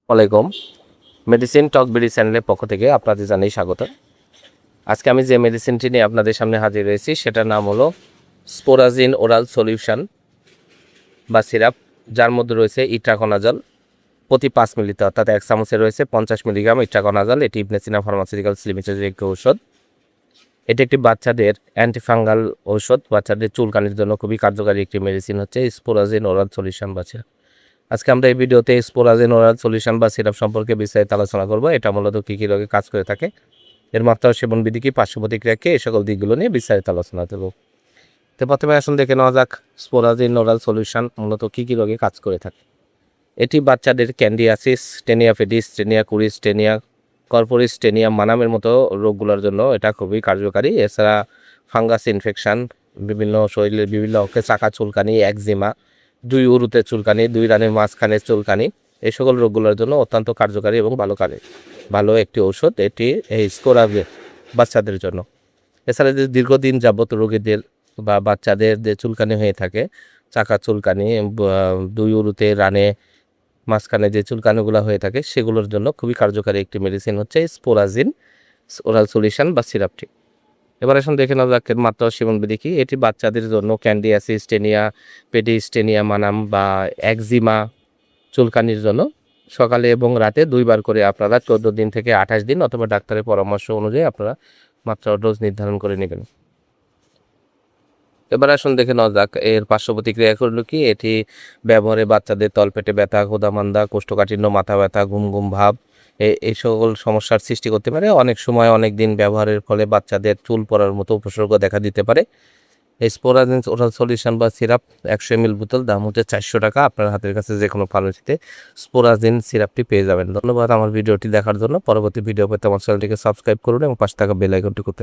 ওয়ালাইকুম। মেডিসিন টক বিডি চ্যানেলের পক্ষ থেকে আপনাদের জানাই স্বাগত। আজকে আমি যে মেডিসিনটি নিয়ে আপনাদের সামনে হাজির হয়েছি সেটার নাম হলো স্পোরাজিন ওরাল সলিউশন বা সিরাপ, যার মধ্যে রয়েছে ইট্রাকোনাজল প্রতি 5 মিলিতে, অর্থাৎ 1 চামচে রয়েছে 50 মিলিগ্রাম ইট্রাকোনাজল। এটি ইবনে সিনা ফার্মাসিউটিক্যালস লিমিটেডের একটি ঔষধ। এটি একটি বাচ্চাদের অ্যান্টিফাঙ্গাল ঔষধ। বাচ্চাদের চুলকানির জন্য খুবই কার্যকারী একটি মেডিসিন হচ্ছে স্পোরাজিন ওরাল সলিউশন বা সিরাপ। আজকে আমরা এই ভিডিওতে স্পোরাজিন ওরাল সলিউশন বা সিরাপ সম্পর্কে বিস্তারিত আলোচনা করব। এটা মূলত কী কী রোগে কাজ করে থাকে, এর মাত্রা ও সেবন বিধি কি, পার্শ্ব প্রতিক্রিয়া কি, এই সকল দিকগুলো নিয়ে বিস্তারিত আলোচনা করব। তো প্রথমে আসুন দেখে নেওয়া যাক স্পোরাজিন ওরাল সলিউশন মূলত কী কী রোগে কাজ করে থাকে। এটি বাচ্চাদের candidiasis, tinea pedis, tinea cruris, tinea corporis, tinea মানামের মতো রোগগুলোর জন্য এটা খুবই কার্যকারী। এছাড়া ফাঙ্গাস ইনফেকশন, বিভিন্ন শরীরের বিভিন্ন অক্ষে চাকা চুলকানি, একজিমা, 2 উরুতে চুলকানি, 2 রানের মাঝখানে চুলকানি, এই সকল রোগগুলোর জন্য অত্যন্ত কার্যকারী এবং ভালো একটি ঔষধ এটি, এই স্কোরাজে বাচ্চাদের জন্য। এছাড়া যে দীর্ঘদিন যাবত রোগীদের বা বাচ্চাদের যে চুলকানি হয়ে থাকে, চাকা চুলকানি, 2 উরুতে রানে মাঝখানে যে চুলকানিগুলো হয়ে থাকে, সেগুলোর জন্য খুবই কার্যকারী একটি মেডিসিন হচ্ছে স্পোরাজিন ওরাল সলিউশন বা সিরাপটি। এবার আসুন দেখে নেওয়া যাক এর মাত্রা ও সেবন বিধি কি। এটি বাচ্চাদের জন্য ক্যান্ডিয়াসিস, টেনিয়া পেডিস, টেনিয়া মানাম বা একজিমা চুলকানির জন্য সকালে এবং রাতে 2 বার করে আপনারা 14 দিন থেকে 28 দিন অথবা ডাক্তারের পরামর্শ অনুযায়ী আপনারা মাত্রা ও ডোজ নির্ধারণ করে নেবেন। এবার আসুন দেখে নেওয়া যাক এর পার্শ্ব প্রতিক্রিয়া করলো কি। এটি ব্যবহারে বাচ্চাদের তলপেটে ব্যথা, ক্ষুধামান্দা, কোষ্ঠকাঠিন্য, মাথা ব্যথা, ঘুম ঘুম ভাব, এই সকল সমস্যার সৃষ্টি করতে পারে। অনেক সময় অনেক দিন ব্যবহারের ফলে বাচ্চাদের চুল পড়ার মতো উপসর্গ দেখা দিতে পারে। এই স্পোরাজিন ওরাল সলিউশন বা সিরাপ 100 ml বোতল, দাম হচ্ছে 400 টাকা। আপনার হাতের কাছে যে কোনো ফার্মেসিতে স্পোরাজিন সিরাপটি পেয়ে যাবেন। ধন্যবাদ আমার ভিডিওটি দেখার জন্য। পরবর্তী ভিডিও পেতে আমার চ্যানেলটিকে সাবস্ক্রাইব করুন এবং পাশে থাকা বেল আইকনটি করতে